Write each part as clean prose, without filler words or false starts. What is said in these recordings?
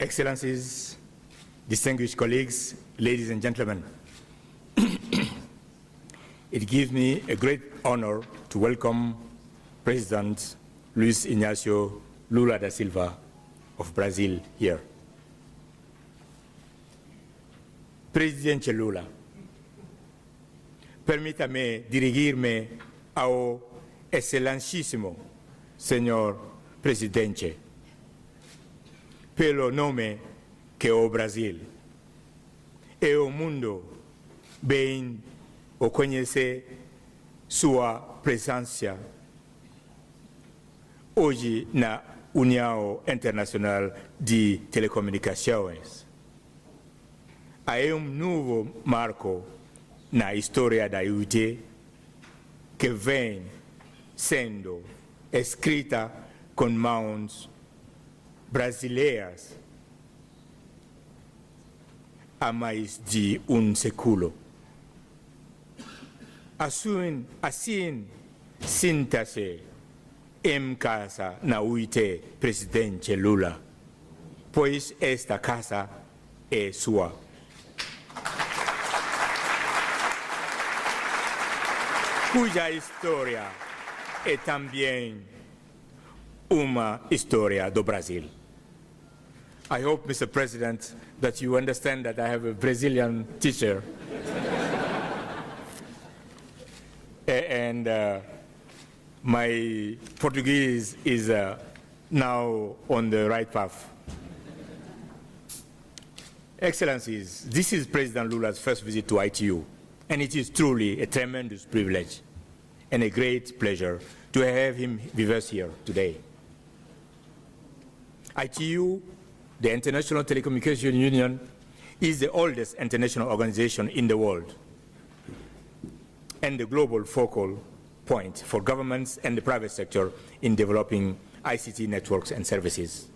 Excellencies, distinguished colleagues, ladies and gentlemen, it gives me a great honor to welcome President Luiz Inácio Lula da Silva of Brazil here. Presidente Lula, permítame dirigirme ao excelentíssimo Senhor Presidente, pelo nome que o Brasil e o mundo bem o conhece sua presença hoje na União Internacional de Telecomunicações. Há novo marco na história da UT que vem sendo escrita com mãos brasileiras há mais de século. Assim, sinta-se em casa na UT, Presidente Lula, pois esta casa é sua. Cuja história é também uma história do Brasil. I hope, Mr. President, that you understand that I have a Brazilian teacher. And my Portuguese is now on the right path. Excellencies, this is President Lula's first visit to ITU, and it is truly a tremendous privilege and a great pleasure to have him with us here today. ITU, the International Telecommunication Union, is the oldest international organization in the world and the global focal point for governments and the private sector in developing ICT networks and services.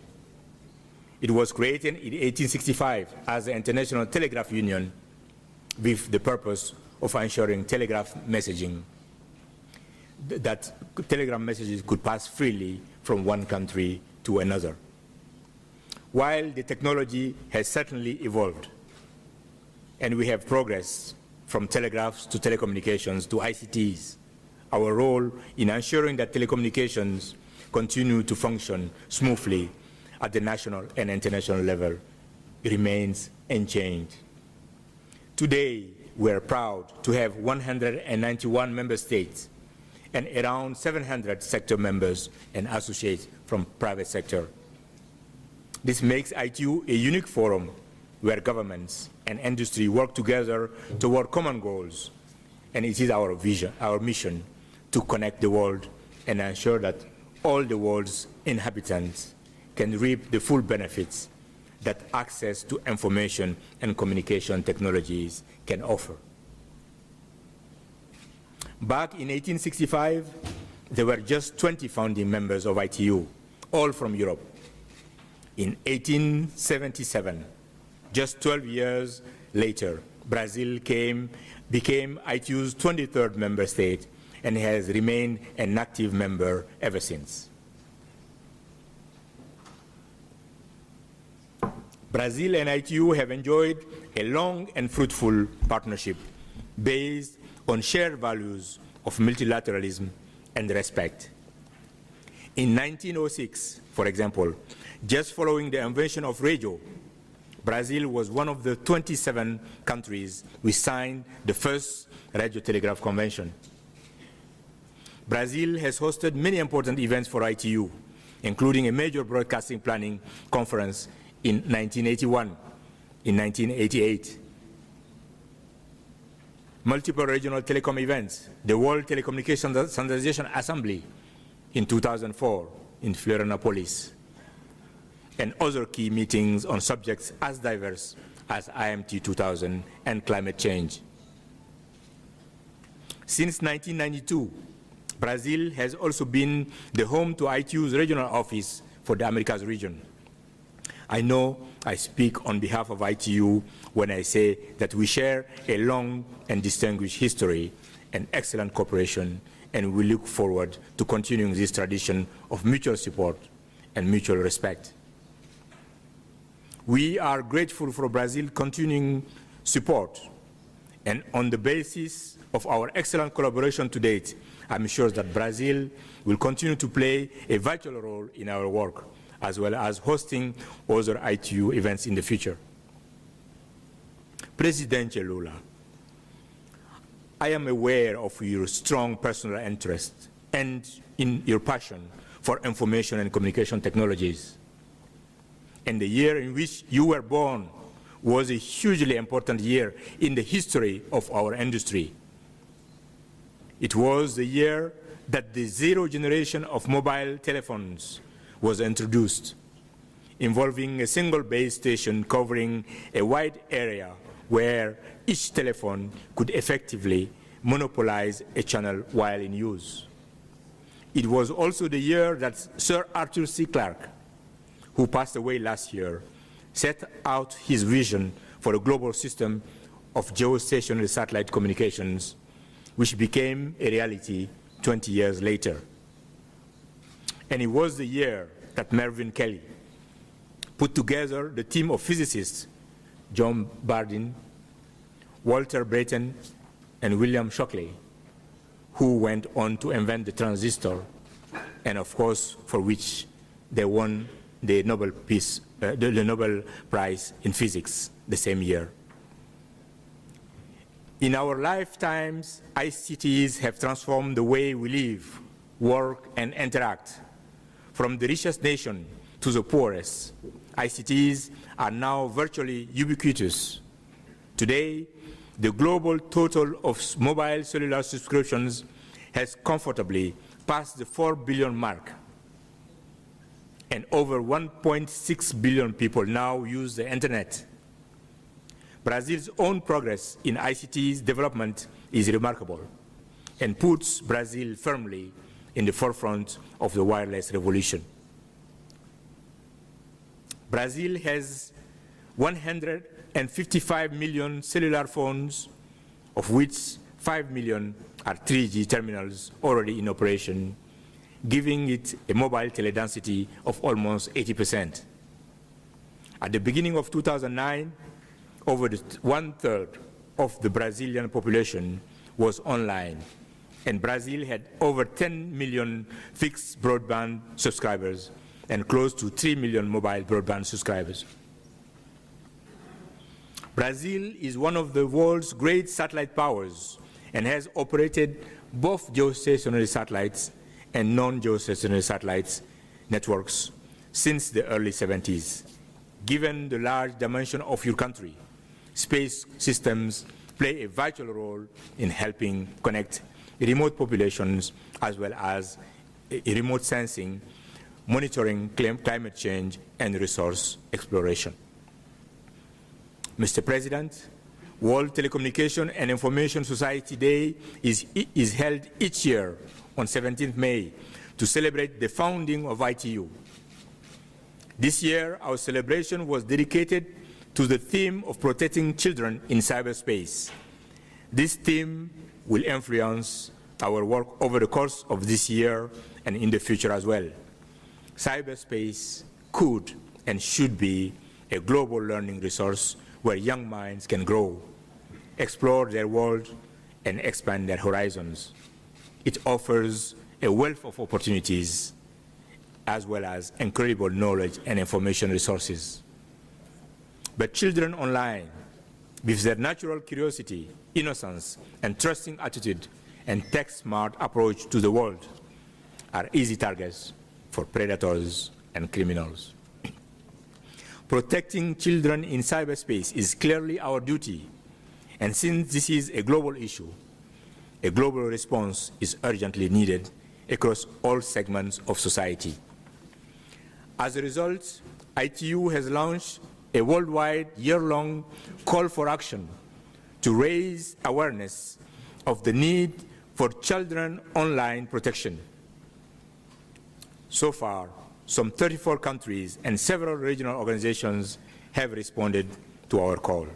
It was created in 1865 as the International Telegraph Union with the purpose of ensuring telegraph messaging, that telegram messages could pass freely from one country to another. While the technology has certainly evolved, and we have progressed from telegraphs to telecommunications to ICTs, our role in ensuring that telecommunications continue to function smoothly at the national and international level remains unchanged. Today, we are proud to have 191 member states and around 700 sector members and associates from private sector. This makes ITU a unique forum where governments and industry work together toward common goals, and it is our vision, our mission, to connect the world and ensure that all the world's inhabitants can reap the full benefits that access to information and communication technologies can offer. Back in 1865, there were just 20 founding members of ITU, all from Europe. In 1877, just 12 years later, Brazil became ITU's 23rd member state and has remained an active member ever since. Brazil and ITU have enjoyed a long and fruitful partnership based on shared values of multilateralism and respect. In 1906, for example, just following the invention of radio, Brazil was one of the 27 countries which signed the first Radio Telegraph Convention. Brazil has hosted many important events for ITU, including a major broadcasting planning conference in 1981, in 1988, multiple regional telecom events, the World Telecommunication Standardization Assembly in 2004 in Florianopolis, and other key meetings on subjects as diverse as IMT 2000 and climate change. Since 1992, Brazil has also been the home to ITU's regional office for the Americas region. I know I speak on behalf of ITU when I say that we share a long and distinguished history and excellent cooperation, and we look forward to continuing this tradition of mutual support and mutual respect. We are grateful for Brazil's continuing support, and on the basis of our excellent collaboration to date, I'm sure that Brazil will continue to play a vital role in our work, as well as hosting other ITU events in the future. President Lula, I am aware of your strong personal interest and in your passion for information and communication technologies. And the year in which you were born was a hugely important year in the history of our industry. It was the year that the zero generation of mobile telephones was introduced, involving a single base station covering a wide area where each telephone could effectively monopolize a channel while in use. It was also the year that Sir Arthur C. Clarke, who passed away last year, set out his vision for a global system of geostationary satellite communications, which became a reality 20 years later. And it was the year that Mervyn Kelly put together the team of physicists John Bardeen, Walter Brattain, and William Shockley, who went on to invent the transistor, and of course, for which they won the Nobel Prize in Physics the same year. In our lifetimes, ICTs have transformed the way we live, work, and interact. From the richest nation to the poorest, ICTs are now virtually ubiquitous. Today, the global total of mobile cellular subscriptions has comfortably passed the 4 billion mark, and over 1.6 billion people now use the internet. Brazil's own progress in ICT's development is remarkable and puts Brazil firmly in the forefront of the wireless revolution. Brazil has 155 million cellular phones, of which 5 million are 3G terminals already in operation, giving it a mobile teledensity of almost 80%. At the beginning of 2009, over one-third of the Brazilian population was online, and Brazil had over 10 million fixed broadband subscribers and close to 3 million mobile broadband subscribers. Brazil is one of the world's great satellite powers and has operated both geostationary satellites and non-geostationary satellites networks since the early 70s. Given the large dimension of your country, space systems play a vital role in helping connect remote populations as well as remote sensing, monitoring climate change, and resource exploration. Mr. President, World Telecommunication and Information Society Day is held each year on 17th May to celebrate the founding of ITU. This year, our celebration was dedicated to the theme of protecting children in cyberspace. This theme will influence our work over the course of this year and in the future as well. Cyberspace could and should be a global learning resource where young minds can grow, explore their world, and expand their horizons. It offers a wealth of opportunities as well as incredible knowledge and information resources. But children online, with their natural curiosity, innocence, and trusting attitude and tech-smart approach to the world, are easy targets for predators and criminals. Protecting children in cyberspace is clearly our duty, and since this is a global issue, a global response is urgently needed across all segments of society. As a result, ITU has launched a worldwide year-long call for action to raise awareness of the need for children online protection. So far, some 34 countries and several regional organizations have responded to our call.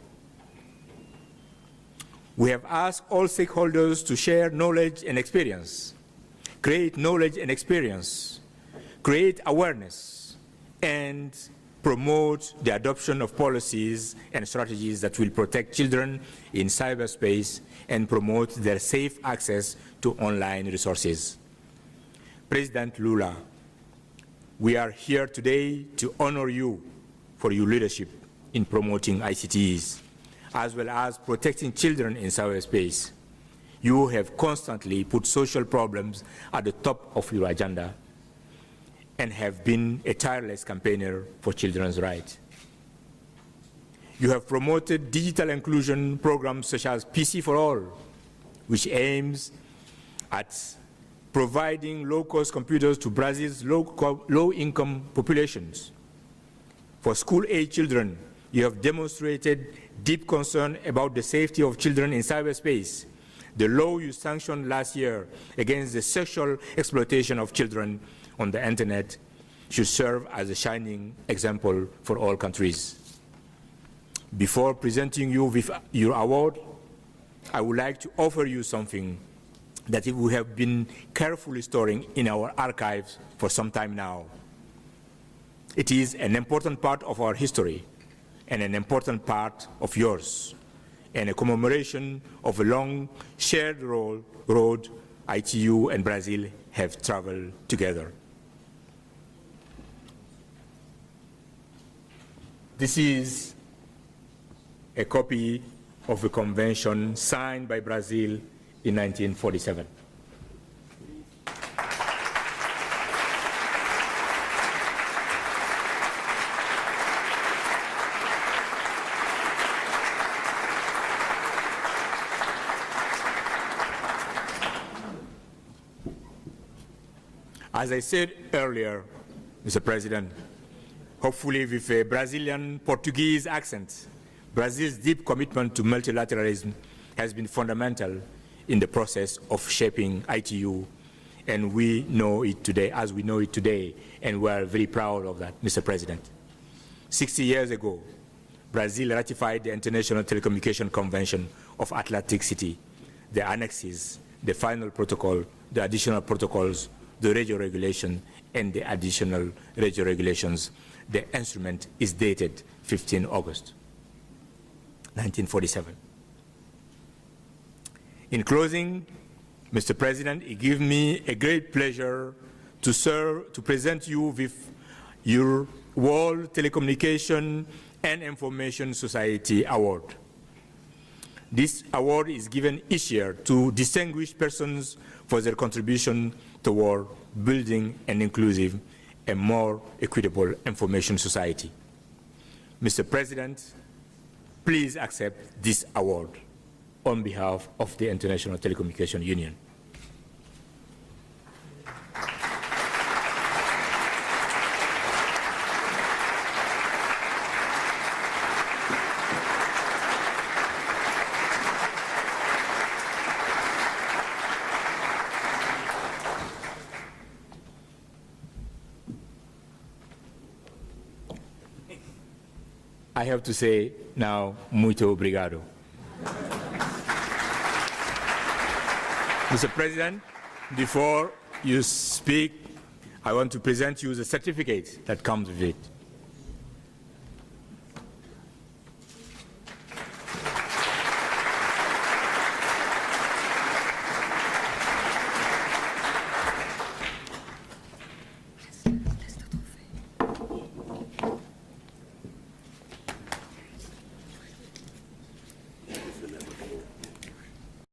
We have asked all stakeholders to share knowledge and experience, create knowledge and experience, create awareness, and promote the adoption of policies and strategies that will protect children in cyberspace and promote their safe access to online resources. President Lula, we are here today to honor you for your leadership in promoting ICTs, as well as protecting children in cyberspace. You have constantly put social problems at the top of your agenda and have been a tireless campaigner for children's rights. You have promoted digital inclusion programs such as PC for All, which aims at providing low-cost computers to Brazil's low-income populations. For school-age children, you have demonstrated deep concern about the safety of children in cyberspace. The law you sanctioned last year against the sexual exploitation of children on the internet should serve as a shining example for all countries. Before presenting you with your award, I would like to offer you something that we have been carefully storing in our archives for some time now. It is an important part of our history and an important part of yours, and a commemoration of a long shared road ITU and Brazil have traveled together. This is a copy of the convention signed by Brazil in 1947. As I said earlier, Mr. President, hopefully with a Brazilian Portuguese accent, Brazil's deep commitment to multilateralism has been fundamental in the process of shaping ITU, and we know it today, as we know it today, and we are very proud of that, Mr. President. 60 years ago, Brazil ratified the International Telecommunication Convention of Atlantic City, the annexes, the final protocol, the additional protocols, the radio regulation, and the additional radio regulations. The instrument is dated 15 August 1947. In closing, Mr. President, it gives me a great pleasure to present you with your World Telecommunication and Information Society Award. This award is given each year to distinguished persons for their contribution toward building an inclusive and more equitable information society. Mr. President, please accept this award on behalf of the International Telecommunication Union. I have to say now, muito obrigado. Mr. President, before you speak, I want to present you the certificate that comes with it.